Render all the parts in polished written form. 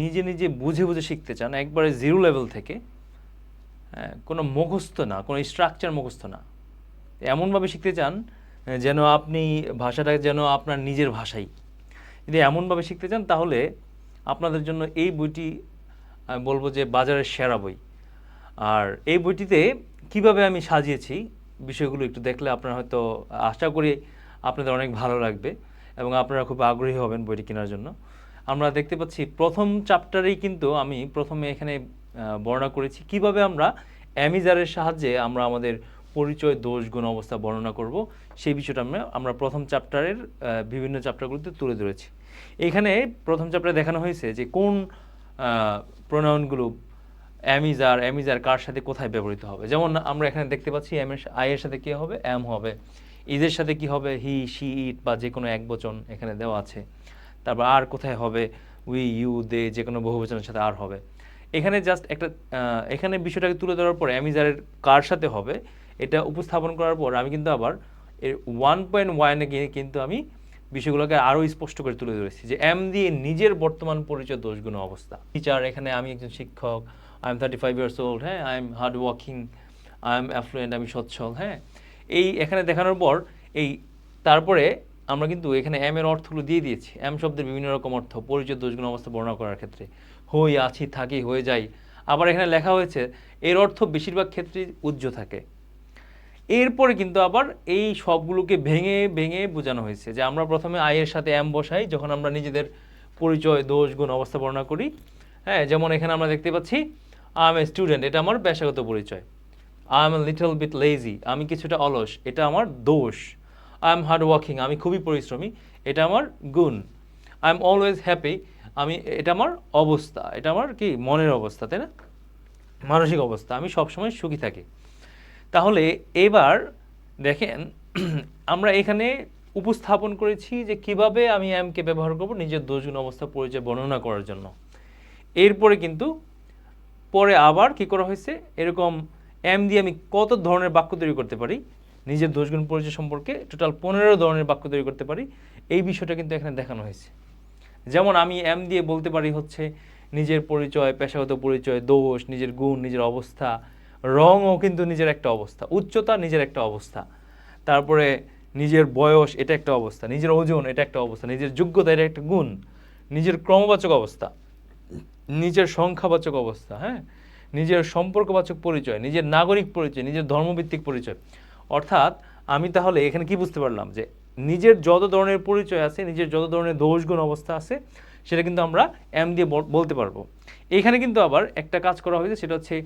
নিজে নিজে বুঝে বুঝে শিখতে চান একবারে জিরো লেভেল থেকে, কোনো মুখস্থ না, কোনো স্ট্রাকচার মুখস্থ না, এমনভাবে শিখতে চান যেন আপনি ভাষাটা যেন আপনার নিজের ভাষাই, যদি এমনভাবে শিখতে চান তাহলে আপনাদের জন্য এই বইটি আমি বলবো যে বাজারের সেরা বই। আর এই বইটিতে কিভাবে আমি সাজিয়েছি বিষয়গুলো একটু দেখলে আপনারা হয়তো আশা করি আপনাদের অনেক ভালো লাগবে এবং আপনারা খুব আগ্রহী হবেন বইটি কেনার জন্য। আমরা দেখতে পাচ্ছি প্রথম চ্যাপ্টারেই কিন্তু আমি প্রথমে এখানে বর্ণনা করেছি কিভাবে আমরা অ্যামিজারের সাহায্যে আমরা আমাদের পরিচয়, দোষ, গুণ, অবস্থা বর্ণনা করব, সেই বিষয়টা আমরা প্রথম চ্যাপ্টারের বিভিন্ন চ্যাপ্টারগুলোতে তুলে ধরেছি। এখানে প্রথম চ্যাপ্টারে দেখানো হয়েছে যে কোন প্রোনাউনগুলো অ্যামিজার কার সাথে কোথায় ব্যবহৃত হবে। যেমন আমরা এখানে দেখতে পাচ্ছি আই এর সাথে কী হবে, অ্যাম হবে। ইজের সাথে কি হবে, হি, শি, ইট বা যে কোনো এক বচন এখানে দেওয়া আছে। তারপর আর কোথায় হবে, উই, ইউ, দে, যে কোনো বহুবচনের সাথে আর হবে। এখানে জাস্ট একটা এখানে বিষয়টাকে তুলে ধরার পর অ্যামিজারের কার সাথে হবে এটা উপস্থাপন করার পর আমি কিন্তু আবার এর 1.1 গিয়ে কিন্তু আমি বিষয়গুলোকে আরও স্পষ্ট করে তুলে ধরেছি যে এম দিয়ে নিজের বর্তমান পরিচয়, দোষগুণ, অবস্থা। টিচার, এখানে আমি একজন শিক্ষক, আই এম 35 ইয়ার্স ওল্ড, হ্যাঁ, I am hard working, I am effluent, আমি সচ্ছল, হ্যাঁ। এই এখানে দেখানোর পর এই তারপরে আমরা কিন্তু এখানে এম এর অর্থগুলো দিয়ে দিয়েছি। এম শব্দের বিভিন্ন রকম অর্থ পরিচয়, দোষগুণ, অবস্থা বর্ণনা করার ক্ষেত্রে, হই, আছি, থাকি, হয়ে যাই। আবার এখানে লেখা হয়েছে এর অর্থ বেশিরভাগ ক্ষেত্রেই উজ্জ্ব থাকে। এরপরে কিন্তু আবার এই সবগুলোকে ভেঙে ভেঙে বোঝানো হয়েছে যে আমরা প্রথমে আই এর সাথে এম বসাই যখন আমরা নিজেদের পরিচয়, দোষ, গুণ, অবস্থা বর্ণনা করি, হ্যাঁ। যেমন এখানে আমরা দেখতে পাচ্ছি আই এম এ স্টুডেন্ট, এটা আমার পেশাগত পরিচয়। I am a little bit lazy, আমি কিছুটা অলস, এটা আমার দোষ। আই এম হার্ড ওয়ার্কিং, আমি খুবই পরিশ্রমী, এটা আমার গুণ। আই এম অলওয়েজ হ্যাপি, এটা আমার অবস্থা, এটা আমার কি মনের অবস্থা, তাই না, মানসিক অবস্থা, আমি সবসময় সুখী থাকি। তাহলে এবার দেখেন আমরা এখানে উপস্থাপন করেছি যে কিভাবে আমি এমকে ব্যবহার করব নিজের দোষগুণ, অবস্থা, পরিচয় বর্ণনা করার জন্য। এরপরে কিন্তু পরে আবার কি করা হয়েছে, এরকম এম দিয়ে আমি কত ধরনের বাক্য তৈরি করতে পারি নিজের দোষগুণ, পরিচয় সম্পর্কে টোটাল 15 ধরনের বাক্য তৈরি করতে পারি, এই বিষয়টা কিন্তু এখানে দেখানো হয়েছে। যেমন আমি এম দিয়ে বলতে পারি হচ্ছে নিজের পরিচয়, পেশাগত পরিচয়, দোষ, নিজের গুণ, নিজের অবস্থা, রঙও কিন্তু নিজের একটা অবস্থা, উচ্চতা নিজের একটা অবস্থা, তারপরে নিজের বয়স এটা একটা অবস্থা, নিজের ওজন এটা একটা অবস্থা, নিজের যোগ্যতা এটা একটা গুণ, নিজের ক্রমবাচক অবস্থা, নিজের সংখ্যাবাচক অবস্থা, হ্যাঁ, নিজের সম্পর্কবাচক পরিচয়, নিজের নাগরিক পরিচয়, নিজের ধর্মভিত্তিক পরিচয়। অর্থাৎ আমি তাহলে এখানে কি বুঝতে পারলাম যে নিজের যত ধরনের পরিচয় আছে, নিজের যত ধরনের দোষগুণ অবস্থা আছে সেটা কিন্তু আমরা এম দিয়ে বলতে পারবো। এখানে কিন্তু আবার একটা কাজ করা হয়েছে, সেটা হচ্ছে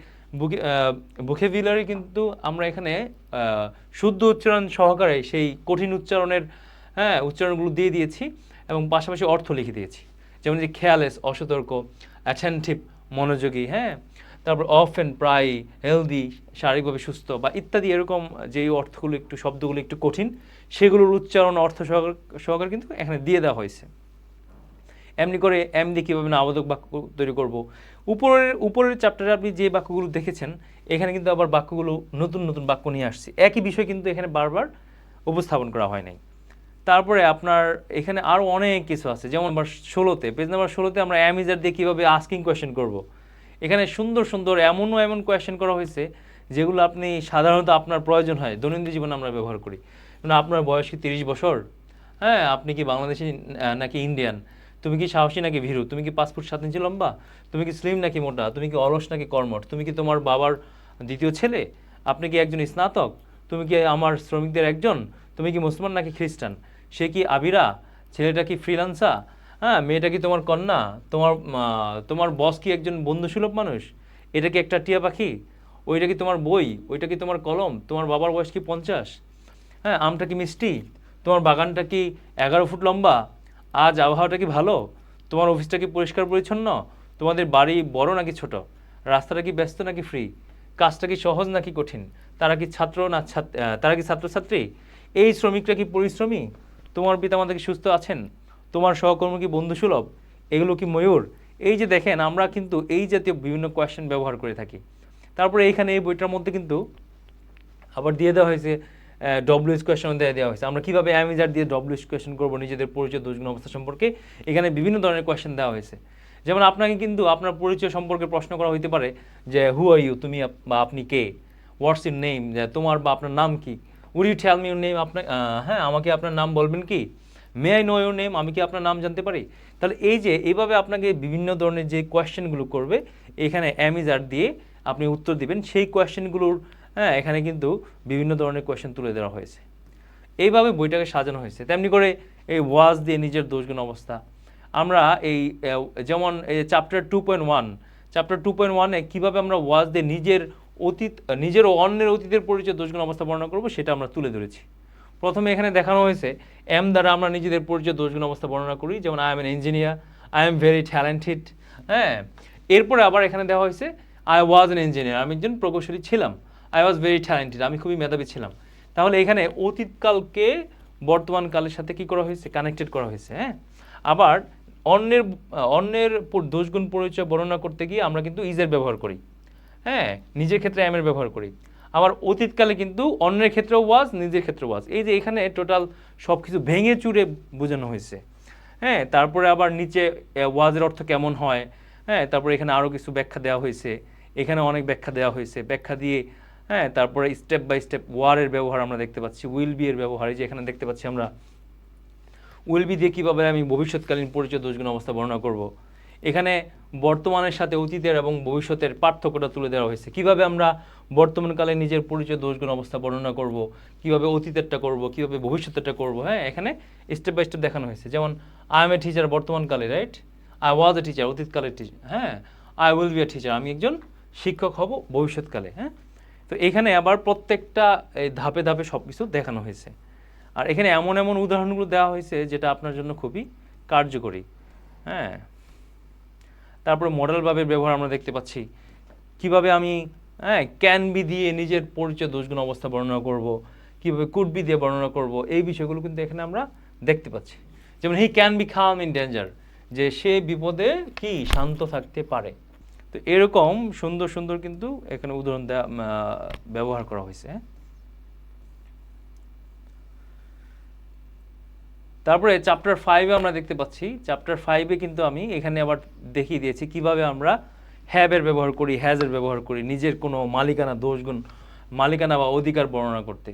ভোকাবুলারি কিন্তু আমরা এখানে শুদ্ধ উচ্চারণ সহকারে সেই কঠিন উচ্চারণের, হ্যাঁ, উচ্চারণগুলো দিয়ে দিয়েছি এবং পাশাপাশি অর্থ লিখে দিয়েছি। যেমন যে খেয়ালেস, অসতর্ক, অ্যাটেনটিভ, মনোযোগী, হ্যাঁ, তারপর অফেন, প্রায়, হেলদি, শারীরিকভাবে সুস্থ বা ইত্যাদি, এরকম যেই অর্থগুলো একটু শব্দগুলো একটু কঠিন সেগুলোর উচ্চারণ অর্থ সহকারে কিন্তু এখানে দিয়ে দেওয়া হয়েছে। এমনি করে এম দিয়ে কীভাবে না আবোধক বাক্য তৈরি করব। উপরের চ্যাপ্টারে আপনি যে বাক্যগুলো দেখেছেন এখানে কিন্তু আবার বাক্যগুলো নতুন নতুন বাক্য নিয়ে আসছে, একই বিষয় কিন্তু এখানে বারবার উপস্থাপন করা হয় নাই। তারপরে আপনার এখানে আরও অনেক কিছু আছে, যেমন নাম্বার 16-তে, পেজ নাম্বার 16-তে আমরা অ্যামিজার দিয়ে কীভাবে আস্কিং কোয়েশ্চেন করব। এখানে সুন্দর সুন্দর এমন কোয়েশ্চেন করা হয়েছে যেগুলো আপনি সাধারণত আপনার প্রয়োজন হয়, দৈনন্দিন জীবনে আমরা ব্যবহার করি। আপনার বয়স কি 30 বছর, হ্যাঁ, আপনি কি বাংলাদেশি নাকি ইন্ডিয়ান, তুমি কি সাহসী নাকি ভীরু, তুমি কি 5 ফুট 7 ইঞ্চি লম্বা, তুমি কি স্লিম নাকি মোটা, তুমি কি অলস নাকি কর্মঠ, তুমি কি তোমার বাবার দ্বিতীয় ছেলে, আপনি কি একজন স্নাতক, তুমি কি আমার শ্রমিকদের একজন, তুমি কি মুসলমান নাকি খ্রিস্টান, সে কি আবিরা, ছেলেটা কি ফ্রিল্যান্সা, হ্যাঁ, মেয়েটা কি তোমার কন্যা, তোমার বস কি একজন বন্ধুসুলভ মানুষ, এটা কি একটা টিয়া পাখি, ওইটা কি তোমার বই, ওইটা কি তোমার কলম, তোমার বাবার বয়স কি 50, হ্যাঁ, আমটা কি মিষ্টি, তোমার বাগানটা কি 11 ফুট লম্বা, আজ আবহাওয়াটা কি ভালো, তোমার অফিসটা কি পরিষ্কার পরিচ্ছন্ন, তোমাদের বাড়ি বড় নাকি ছোট, রাস্তাটা কি ব্যস্ত নাকি ফ্রি, কাজটা কি সহজ নাকি কঠিন, তারা কি ছাত্রছাত্রী, এই শ্রমিকরা কি পরিশ্রমী, তোমার পিতামাতা কি সুস্থ আছেন, তোমার সহকর্মী কি বন্ধুসুলভ, এগুলো কি ময়ূর। এই যে দেখেন আমরা কিন্তু এই জাতীয় বিভিন্ন কোয়েশ্চেন ব্যবহার করে থাকি। তারপরে এইখানে এই বইটার মধ্যে কিন্তু আবার দিয়ে দেওয়া হয়েছে ডব্লিউএস কোয়েশ্চেন দেওয়া হয়েছে, আমরা কীভাবে অ্যামিজার দিয়ে ডব্লিউএস কোয়েশ্চেন করবো নিজেদের পরিচয়, দোষগুণ, অবস্থা সম্পর্কে। এখানে বিভিন্ন ধরনের কোয়েশ্চেন দেওয়া হয়েছে, যেমন আপনাকে কিন্তু আপনার পরিচয় সম্পর্কে প্রশ্ন করা হইতে পারে যে হু আর ইউ, তুমি বা আপনি কে, হোয়াটস ইউর নেম, যে তোমার বা আপনার নাম কি, would you tell me your name, আপনার হ্যাঁ আমাকে আপনার নাম বলবেন কি, may I know your name, আমি কি আপনার নাম জানতে পারি। তাহলে এই যে এইভাবে আপনাকে বিভিন্ন ধরনের যে কোয়েশ্চেনগুলো করবে এখানে অ্যামিজার দিয়ে আপনি উত্তর দিবেন, সেই কোয়েশ্চেনগুলোর এখানে কিন্তু বিভিন্ন ধরনের কোয়েশ্চেন তুলে দেওয়া হয়েছে। এইভাবে বইটাকে সাজানো হয়েছে। তেমনি করে এই ওয়াজ দিয়ে নিজের দোষগুণ অবস্থা, আমরা এই যেমন এই চ্যাপ্টার 2.1 কীভাবে আমরা ওয়াজ দিয়ে নিজের ও অন্যের অতীতের পরিচয় দোষগুণ অবস্থা বর্ণনা করবো সেটা আমরা তুলে ধরেছি। প্রথমে এখানে দেখানো হয়েছে এম দ্বারা আমরা নিজেদের পরিচয় দোষগুণ অবস্থা বর্ণনা করি, যেমন I M N engineer, I am very talented. হ্যাঁ, এরপরে আবার এখানে দেওয়া হয়েছে আই ওয়াজ এন ইঞ্জিনিয়ার, আমি একজন প্রকৌশলী ছিলাম, আই ওয়াজ ভেরি ট্যালেন্টেড, আমি খুবই মেধাবী ছিলাম। তাহলে এখানে অতীতকালকে বর্তমান কালের সাথে কি করা হয়েছে, কানেক্টেড করা হয়েছে। হ্যাঁ, আবার অন্যের দোষগুণ পরিচয় বর্ণনা করতে গিয়ে আমরা কিন্তু ইজের ব্যবহার করি। হ্যাঁ, নিজের ক্ষেত্রে এমের ব্যবহার করি। আবার অতীতকালে কিন্তু অন্যের ক্ষেত্রেও ওয়াজ, নিজের ক্ষেত্রে ওয়াজ। এই যে এখানে টোটাল সব কিছু ভেঙে চুরে বোঝানো হয়েছে। হ্যাঁ, তারপরে আবার নিচে ওয়াজের অর্থ কেমন হয়, হ্যাঁ, তারপরে এখানে আরও কিছু ব্যাখ্যা দেওয়া হয়েছে, এখানে অনেক ব্যাখ্যা দেওয়া হয়েছে, ব্যাখ্যা দিয়ে হ্যাঁ তারপরে স্টেপ বাই স্টেপ ওয়ারের ব্যবহার আমরা দেখতে পাচ্ছি, উইল বি এর ব্যবহার, এই যে এখানে দেখতে পাচ্ছি আমরা উইল বি দিয়ে কীভাবে আমি ভবিষ্যৎকালীন পরিচয় দোষগুণ অবস্থা বর্ণনা করব। এখানে বর্তমানের সাথে অতীতের এবং ভবিষ্যতের পার্থক্যটা তুলে দেওয়া হয়েছে, কিভাবে আমরা বর্তমানকালে নিজের পরিচয় দোষগুণ অবস্থা বর্ণনা করব, কিভাবে অতীতেরটা করব, কিভাবে ভবিষ্যতেরটা করব। হ্যাঁ, এখানে স্টেপ বাই স্টেপ দেখানো হয়েছে। যেমন আই এম এ টিচার বর্তমানকালে, right, I was a teacher অতীতকালের টিচার, হ্যাঁ, I will be a teacher আমি একজন শিক্ষক হব ভবিষ্যৎকালে। হ্যাঁ, তো এখানে আবার প্রত্যেকটা এই ধাপে ধাপে সব কিছু দেখানো হয়েছে। আর এখানে এমন এমন উদাহরণগুলো দেওয়া হয়েছে যেটা আপনার জন্য খুবই কার্যকরী। হ্যাঁ, তারপরে মডেল ভাবের ব্যবহার আমরা দেখতে পাচ্ছি, কিভাবে আমি ক্যান বি দিয়ে নিজের পরিচয় দোষগুণ অবস্থা বর্ণনা করব, কিভাবে কুড বি দিয়ে বর্ণনা করব, এই বিষয়গুলো কিন্তু এখানে আমরা দেখতে পাচ্ছি। যেমন he can be come in danger, যে সে বিপদে কি শান্ত থাকতে পারে। তো এরকম সুন্দর সুন্দর কিন্তু এখানে উদাহরণ ব্যবহার করা হয়েছে। তারপরে চ্যাপ্টার 5-এ আমরা দেখতে পাচ্ছি, চ্যাপ্টার 5-এ কিন্তু আমি এখানে আবার দেখিয়ে দিয়েছি কিভাবে আমরা হ্যাবের ব্যবহার করি, হ্যাজের ব্যবহার করি নিজের কোনো মালিকানা দোষগুণ, মালিকানা বা অধিকার বর্ণনা করতে।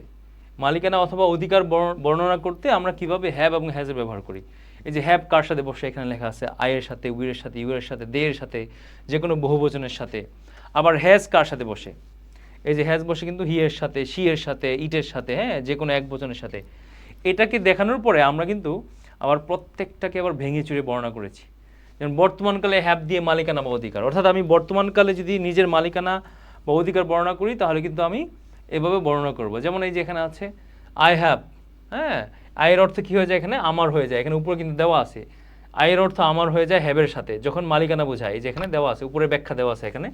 মালিকানা অথবা অধিকার বর্ণনা করতে আমরা কিভাবে হ্যাব এবং হ্যাজের ব্যবহার করি। এই যে হ্যাব কার সাথে বসে এখানে লেখা আছে, আয়ের সাথে, উইরের সাথে, ইউরের সাথে, দেয়ের সাথে, যে কোনো বহুবচনের সাথে। আবার হ্যাজ কার সাথে বসে, এই যে হ্যাজ বসে কিন্তু হি এর সাথে, শি এর সাথে, ইটের সাথে, হ্যাঁ, যে কোনো এক বচনের সাথে। এটাকে দেখানোর পরে আমরা কিন্তু আবার প্রত্যেকটাকে আবার ভেঙে চুরে বর্ণনা করেছি। যেমন বর্তমানকালে হ্যাব দিয়ে মালিকানা বা অধিকার, অর্থাৎ আমি বর্তমানকালে যদি নিজের মালিকানা বা অধিকার বর্ণনা করি তাহলে কিন্তু আমি এভাবে বর্ণনা করব। যেমন এই যে এখানে আছে আই হ্যাভ, হ্যাঁ, আয়ের অর্থ কী হয়ে যায়, এখানে আমার হয়ে যায়, এখানে উপরে কিন্তু দেওয়া আছে আয়ের অর্থ আমার হয়ে যায় হ্যাবের সাথে যখন মালিকানা বোঝায়, এই যে এখানে দেওয়া আছে, উপরে ব্যাখ্যা দেওয়া আছে এখানে।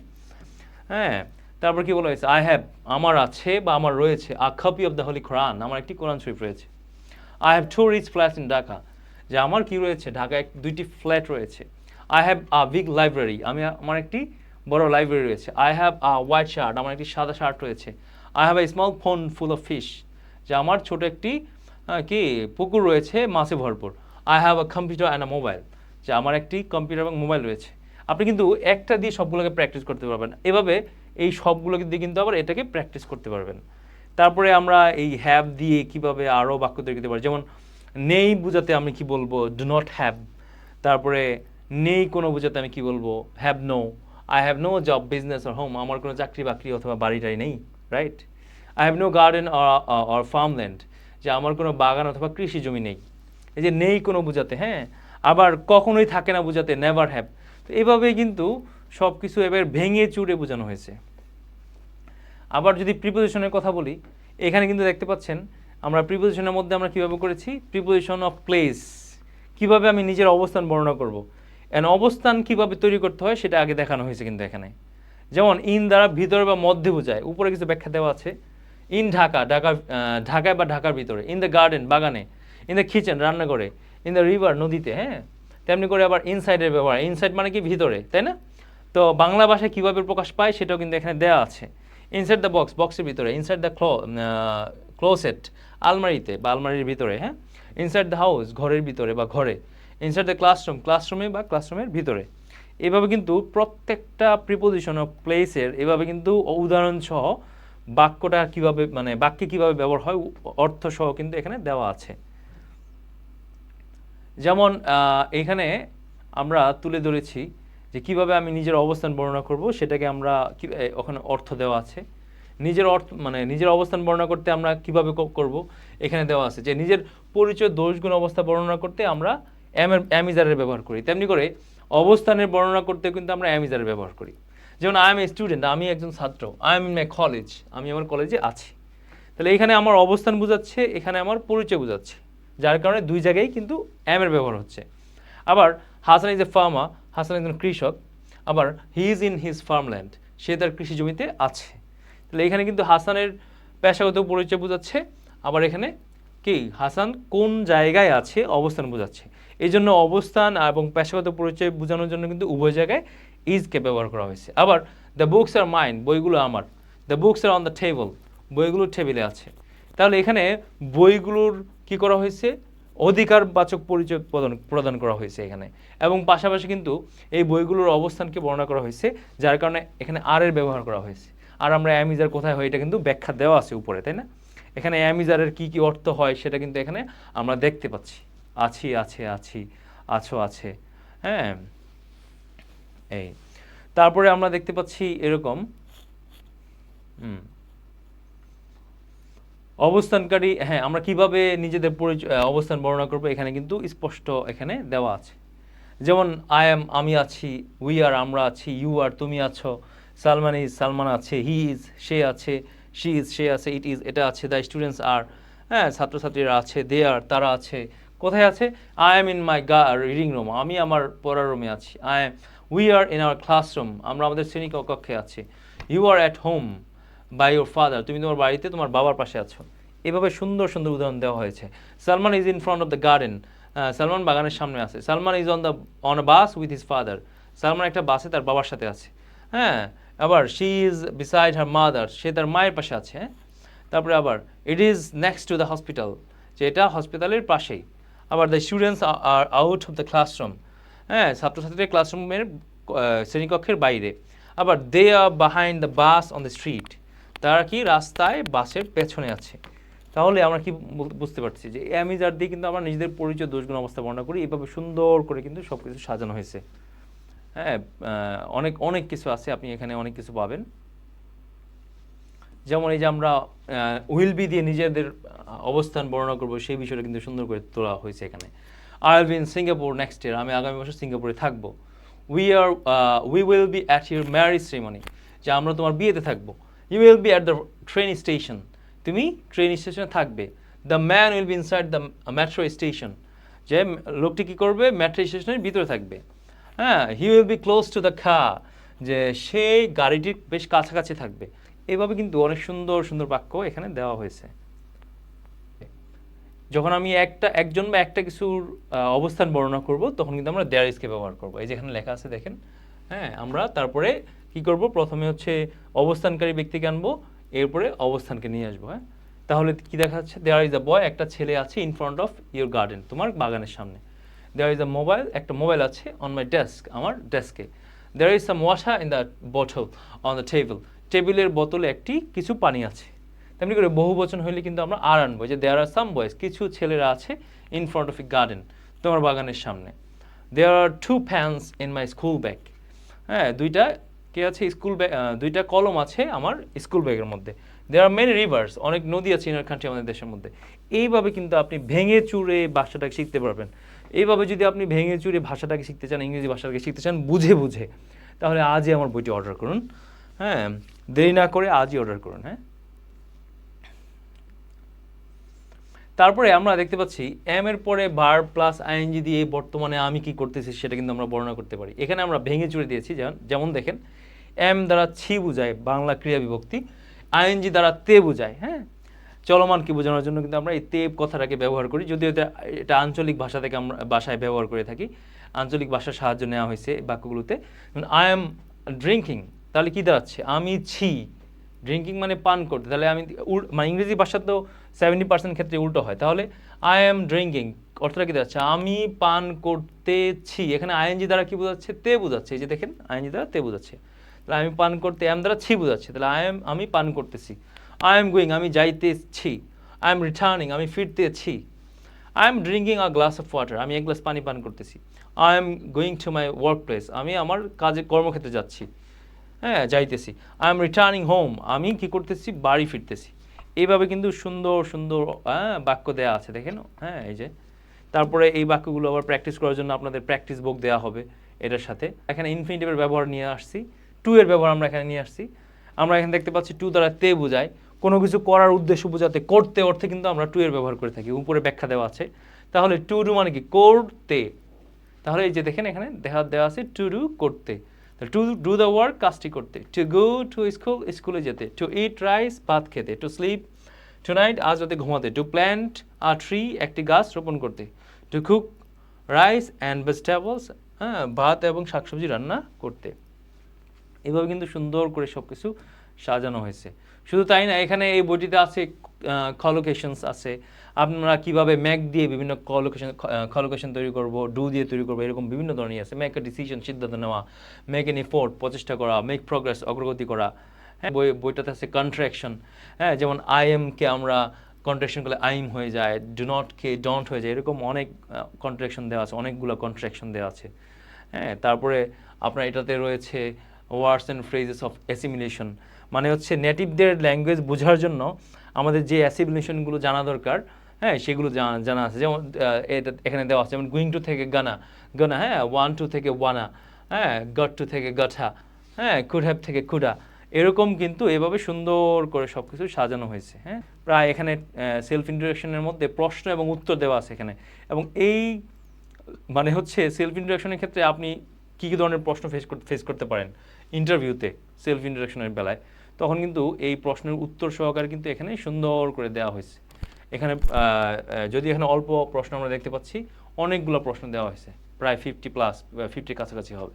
হ্যাঁ, তারপর কি বলা হয়েছে, আই হ্যাভ আমার আছে বা আমার রয়েছে a copy of the holy Quran, আমার একটি কোরআন শরীফ রয়েছে। I have 2 rich flats in Dhaka, যে আমার কি রয়েছে, ঢাকায় 2টি ফ্ল্যাট রয়েছে। I have a big library, আমার একটি বড় লাইব্রেরি রয়েছে। I have a white shirt, আমার একটি সাদা শার্ট রয়েছে। I have a small pond full of fish, যে আমার ছোট একটি কি পুকুর রয়েছে মাছে ভরপুর। I have a computer and a mobile, যে আমার একটি কম্পিউটার এবং মোবাইল রয়েছে। আপনি কিন্তু একটা দিয়ে সবগুলোকে প্র্যাকটিস করতে পারবেন, এভাবে এই সবগুলোকে দিয়ে কিন্তু আবার এটাকে প্র্যাকটিস করতে পারবেন। তারপরে আমরা এই হ্যাভ দিয়ে কিভাবে আরও বাক্য তৈরি করতে পারি, যেমন নেই বোঝাতে আমি কি বলবো, ডু নট হ্যাভ। তারপরে নেই কোনো বোঝাতে আমি কি বলবো, have no. I have no job, business or home, আমার কোনো চাকরি বাকরি অথবা বাড়িটাই নেই, right. I have no garden or farmland, যে আমার কোনো বাগান অথবা কৃষি জমি নেই। এই যে নেই কোনো বোঝাতে, হ্যাঁ, আবার কখনোই থাকে না বোঝাতে নেভার হ্যাভ। তো এইভাবেই কিন্তু সব কিছু এবার ভেঙে চুরে বোঝানো হয়েছে। আবার যদি প্রিপোজিশনের কথা বলি, এখানে কিন্তু দেখতে পাচ্ছেন আমরা প্রিপোজিশনের মধ্যে আমরা কীভাবে করেছি, প্রিপোজিশন অফ প্লেস, কিভাবে আমি নিজের অবস্থান বর্ণনা করব, এন্ড অবস্থান কিভাবে তৈরি করতে হয় সেটা আগে দেখানো হয়েছে কিন্তু এখানে। যেমন ইন দ্বারা ভিতরে বা মধ্যে বোঝায়, উপরে কিছু ব্যাখ্যা দেওয়া আছে। ইন ঢাকা, ঢাকায় বা ঢাকার ভিতরে। ইন দ্য গার্ডেন, বাগানে। ইন দ্য কিচেন, রান্নাঘরে। ইন দ্য রিভার, নদীতে। হ্যাঁ, তেমনি করে আবার ইনসাইডের ব্যবহার, ইনসাইড মানে কি ভিতরে, তাই না? তো বাংলা ভাষায় কীভাবে প্রকাশ পায় সেটাও কিন্তু এখানে দেওয়া আছে। ইনসাইড দ্য বক্স, বক্সের ভিতরে। ইনসাইড দ্য ক্লোসেট, আলমারিতে বা আলমারির ভিতরে। হ্যাঁ, ইনসাইড দ্য হাউস, ঘরের ভিতরে বা ঘরে। ইনসাইড দ্য ক্লাসরুম, ক্লাসরুমে বা ক্লাসরুমের ভিতরে। এভাবে কিন্তু প্রত্যেকটা প্রিপোজিশন অফ প্লেসের এভাবে কিন্তু উদাহরণ সহ বাক্যটা কিভাবে মানে বাক্যে কিভাবে ব্যবহার হয় অর্থ সহ কিন্তু এখানে দেওয়া আছে। যেমন এখানে আমরা তুলে ধরেছি যে কিভাবে আমি নিজের অবস্থান বর্ণনা করব, সেটাকে আমরা ওখানে অর্থ দেওয়া আছে। নিজের অর্থ মানে নিজের অবস্থান বর্ণনা করতে আমরা কিভাবে করব এখানে দেওয়া আছে যে নিজের পরিচয় দোষগুণ অবস্থা বর্ণনা করতে আমরা অ্যামিজারের ব্যবহার করি, তেমনি করে অবস্থানের বর্ণনা করতে কিন্তু আমরা অ্যামিজারের ব্যবহার করি। যেমন আই এম এ স্টুডেন্ট, আমি একজন ছাত্র, I am in my college, আমি আমার কলেজে আছি। তাহলে এখানে আমার অবস্থান বোঝাচ্ছে, এখানে আমার পরিচয় বোঝাচ্ছে, যার কারণে দুই জায়গায় কিন্তু এর ব্যবহার হচ্ছে। আবার Hasan is a farmer, Hasan একজন কৃষক। আবার he is in his farmland, সে তার কৃষি জমিতে আছে। তাহলে এখানে কিন্তু হাসানের পেশাগত পরিচয় বোঝাচ্ছে, আবার এখানে কি হাসান কোন জায়গায় আছে অবস্থান বোঝাচ্ছে। এই জন্য অবস্থান এবং পেশাগত পরিচয় বোঝানোর জন্য কিন্তু উভয় জায়গায় ইজকে ব্যবহার করা হয়েছে। আবার দ্য বুকস আর মাইন, বইগুলো আমার। The books are on the table, বইগুলো টেবিলে আছে। তাহলে এখানে বইগুলোর কি করা হয়েছে, অধিকারবাচক পরিচয় প্রদান করা হয়েছে এখানে, এবং পাশাপাশি কিন্তু এই বইগুলোর অবস্থানকে বর্ণনা করা হয়েছে, যার কারণে এখানে আর এর ব্যবহার করা হয়েছে। আর আমরা অ্যামিজার কোথায় হয় এটা কিন্তু ব্যাখ্যা দেওয়া আছে উপরে, তাই না? এখানে অ্যামিজারের কি কি অর্থ হয় সেটা কিন্তু এখানে আমরা দেখতে পাচ্ছি। আছি, আছে, আছি, আছো, আছে, হ্যাঁ। এই তারপরে আমরা দেখতে পাচ্ছি এরকম অবস্থানকারী, হ্যাঁ, আমরা কিভাবে নিজেদের পরিচয় অবস্থান বর্ণনা করবো এখানে কিন্তু স্পষ্ট এখানে দেওয়া আছে। যেমন আই এম, আমি আছি, উই আর, আমরা আছি, ইউ আর, তুমি আছো, সালমান ইজ, সালমান আছে, হি ইজ, সে আছে, শি ইজ, সে আছে, ইট ইজ, এটা আছে, দ্য স্টুডেন্টস আর, হ্যাঁ, ছাত্রছাত্রীরা আছে, দে আর, তারা আছে। কোথায় আছে? I am in my reading room, আমি আমার পড়ার রুমে আছি। I am, we are in our classroom, আমরা আমাদের শ্রেণী কক্ষে আছি। You are at home by your father, তুমি তোমার বাড়িতে তোমার বাবার পাশে আছো। এভাবে সুন্দর সুন্দর উদাহরণ দেওয়া হয়েছে। Salman is in front of the garden, Salman বাগানের সামনে আছে। Salman is on a bus with his father, সালমান একটা বাসে তার বাবার সাথে আছে, হ্যাঁ। আবার she is beside her mother, সে তার মায়ের পাশে আছে, হ্যাঁ। তারপরে আবার it is next to the hospital, যে এটা হসপিটালের পাশেই। আবার the students are out of the classroom, হ্যাঁ, ছাত্রছাত্রীরা ক্লাসরুমের শ্রেণীকক্ষের বাইরে। আবার দে আর behind the bus on the street, তারা কি রাস্তায় বাসের পেছনে আছে। তাহলে আমরা কি বুঝতে পারছি যে অ্যামিজার দিয়ে কিন্তু আমরা নিজেদের পরিচয় দোষগুণ অবস্থা বর্ণনা করি। এভাবে সুন্দর করে কিন্তু সব কিছু সাজানো হয়েছে, হ্যাঁ। অনেক অনেক কিছু আছে, আপনি এখানে অনেক কিছু পাবেন। যেমন এই যে আমরা উইল বি দিয়ে নিজেদের অবস্থান বর্ণনা করবো, সেই বিষয়টা কিন্তু সুন্দর করে তোলা হয়েছে এখানে। I will be in Singapore next year, আমি আগামী বছর সিঙ্গাপুরে থাকবো। We will be at your marriage ceremony, যে আমরা তোমার বিয়েতে থাকবো। You will be at the train station, তুমি ট্রেন স্টেশনে থাকবে। The man will be inside the metro station, যে লোকটি কী করবে, মেট্রো স্টেশনের ভিতরে থাকবে, হ্যাঁ। He will be close to the car, যে সেই গাড়িটির বেশ কাছাকাছি থাকবে। এইভাবে কিন্তু অনেক সুন্দর সুন্দর বাক্য এখানে দেওয়া হয়েছে। যখন আমি একজন বা একটা কিছুর অবস্থান বর্ণনা করব, তখন কিন্তু আমরা দেয়ার ইজকে ব্যবহার করব। এই যেখানে লেখা আছে দেখেন, হ্যাঁ। আমরা তারপরে কি করব, প্রথমে হচ্ছে অবস্থানকারী ব্যক্তিকে আনবো, এরপরে অবস্থানকে নিয়ে আসবো, হ্যাঁ। তাহলে কি দেখা যাচ্ছে, দেয়ার ইজ আ বয়, একটা ছেলে আছে, in front of your garden, তোমার বাগানের সামনে। দেয়ার ইজ আ মোবাইল, একটা মোবাইল আছে, অন মাই ডেস্ক, আমার ডেস্কে। There is some water in the bottle on the table, টেবিলের বোতলে একটি কিছু পানি আছে। তেমনি করে বহু বচন হইলে কিন্তু আমরা আর আনবো, যে দেয়ার আর সাম বয়েজ, কিছু ছেলেরা আছে, in front of a garden, তোমার বাগানের সামনে। There are two pens in my school bag, হ্যাঁ, দুইটা কে আছে, স্কুল ব্যাগ, দুইটা কলম আছে আমার স্কুল ব্যাগের মধ্যে। দেয়ার আর মেনি রিভার্স, অনেক নদী আছে ইন আর কান্ট্রি, আমাদের দেশের মধ্যে। এইভাবে কিন্তু আপনি ভেঙে চুরে ভাষাটাকে শিখতে পারবেন। এইভাবে যদি আপনি ভেঙে চুরে ভাষাটাকে শিখতে চান, ইংরেজি ভাষাটাকে শিখতে চান বুঝে বুঝে, তাহলে আজই আমার বইটি অর্ডার করুন, হ্যাঁ। দেরি না করে আজই অর্ডার করুন, হ্যাঁ। তারপরে আমরা দেখতে পাচ্ছি এম এর পরে ভার্ব প্লাস আইএনজি দিয়ে বর্তমানে আমি কি করতেছি সেটা কিন্তু আমরা বর্ণনা করতে পারি। এখানে আমরা ভেঙে চুরে দিয়েছি, যেমন দেখেন, এম দ্বারা ছি বোঝায় বাংলা ক্রিয়া বিভক্তি, আইএনজি দ্বারা তে বোঝায়, হ্যাঁ, চলমানকে বোঝানোর জন্য কিন্তু আমরা এই তে কথাটাকে ব্যবহার করি। যদিও এটা আঞ্চলিক ভাষা থেকে আমরা ভাষায় ব্যবহার করে থাকি, আঞ্চলিক ভাষার সাহায্য নেওয়া হয়েছে বাক্যগুলোতে। আই এম ড্রিঙ্কিং, তাহলে কি দাঁড়াচ্ছে, আমি ছি, ড্রিঙ্কিং মানে পান করতে, তাহলে আমি মানে ইংরেজি ভাষা তো 70% ক্ষেত্রে উল্টো হয়। তাহলে আই এম ড্রিঙ্কিং, অর্থটা কি দাঁড়াচ্ছে? আমি পান করতেছি, এখানে আইএনজি দ্বারা কি বোঝাচ্ছে? তে বোঝাচ্ছে। এই যে দেখেন আইএনজি দ্বারা তে বোঝাচ্ছে। তাহলে আমি পান করতে, এম দ্বারা ছি বোঝাচ্ছে। তাহলে আমি পান করতেছি। আই এম গোয়িং, আমি যাইতেছি। আই এম রিটার্নিং, আমি ফিরতেছি। I am drinking a glass of water, আমি এক গ্লাস পানি পান করতেছি। I am going to my work place, আমি আমার কাজে কর্মক্ষেত্রে যাচ্ছি, হ্যাঁ যাইতেছি। আই এম রিটার্নিং হোম, আমি কি করতেছি? বাড়ি ফিরতেছি। এইভাবে কিন্তু সুন্দর সুন্দর বাক্য দেওয়া আছে দেখেন, হ্যাঁ এই যে। তারপরে এই বাক্যগুলো আবার প্র্যাকটিস করার জন্য আপনাদের প্র্যাকটিস বুক দেওয়া হবে এটার সাথে। এখানে ইনফিনিটিভের ব্যবহার নিয়ে আসছি, টু এর ব্যবহার আমরা এখানে নিয়ে আসছি। আমরা এখানে দেখতে পাচ্ছি টু দ্বারা তে বোঝায়, কোনো কিছু করার উদ্দেশ্য বোঝাতে করতে অর্থে কিন্তু আমরা টু এর ব্যবহার করে থাকি। উপরে ব্যাখ্যা দেওয়া আছে। তাহলে টু ডু মানে কি? করতে। তাহলে এই যে দেখেন এখানে দেওয়া আছে টু ডু, করতে। টু ডু দ্য ওয়ার্ক, কাজটি করতে। টু গো টু স্কুল, স্কুলে যেতে। টু ইট রাইস, ভাত খেতে। টু স্লিপ, টু নাইট, আজ রাতে ঘুমাতে। টু প্ল্যান্ট আ ট্রি, একটি গাছ রোপণ করতে। To cook rice and vegetables, হ্যাঁ ভাত এবং শাকসবজি রান্না করতে। এভাবে কিন্তু সুন্দর করে সব কিছু সাজানো হয়েছে। শুধু তাই না, এখানে এই বইটিতে আছে কলোকেশনস আছে। আপনারা কিভাবে ম্যাক দিয়ে বিভিন্ন কলোকেশন তৈরি করব, ডু দিয়ে তৈরি করবো, এরকম বিভিন্ন ধরনের আছে। মেক এ ডিসিশন, সিদ্ধান্ত নেওয়া। মেক এন এফোর্ট, প্রচেষ্টা করা। মেক প্রগ্রেস, অগ্রগতি করা। হ্যাঁ বইটাতে আছে কন্ট্রাকশন, হ্যাঁ যেমন আই এমকে আমরা কন্ট্রাকশন করলে আইম হয়ে যায়, ডু নট কে ডন্ট হয়ে যায়, এরকম অনেক কন্ট্রাকশন দেওয়া আছে, অনেকগুলো কন্ট্রাকশন দেওয়া আছে। হ্যাঁ তারপরে আপনার এটাতে রয়েছে words and phrases of assimilation, মানে হচ্ছে নেটিভদের ল্যাঙ্গুয়েজ বোঝার জন্য আমাদের যে অ্যাসিমিলেশনগুলো জানা দরকার, হ্যাঁ সেগুলো জানা আছে। যেমন এটা এখানে দেওয়া আছে, যেমন গোয়িং টু থেকে গানা, গানা, হ্যাঁ ওয়ান টু থেকে ওয়ানা, হ্যাঁ গট টু থেকে গঠা, হ্যাঁ কুড হ্যাভ থেকে কুডা। এরকম কিন্তু এভাবে সুন্দর করে সব কিছু সাজানো হয়েছে। হ্যাঁ প্রায় এখানে সেলফ ইন্ট্রোডাকশনের মধ্যে প্রশ্ন এবং উত্তর দেওয়া আছে এখানে। এবং এই মানে হচ্ছে সেলফ ইন্ট্রোডাকশনের ক্ষেত্রে আপনি কী কী ধরনের প্রশ্ন ফেস করতে পারেন ইন্টারভিউতে সেলফ ইন্ট্রোডাকশনের বেলায়, তখন কিন্তু এই প্রশ্নের উত্তর সহকারে কিন্তু এখানে সুন্দর করে দেওয়া হয়েছে। এখানে যদি এখানে অল্প প্রশ্ন আমরা দেখতে পাচ্ছি, অনেকগুলো প্রশ্ন দেওয়া হয়েছে, প্রায় 50+ কাছাকাছি হবে।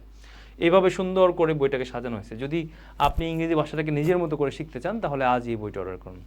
এইভাবে সুন্দর করে বইটাকে সাজানো হয়েছে। যদি আপনি ইংরেজি ভাষাটাকে নিজের মতো করে শিখতে চান, তাহলে আজ এই বইটা অর্ডার করুন।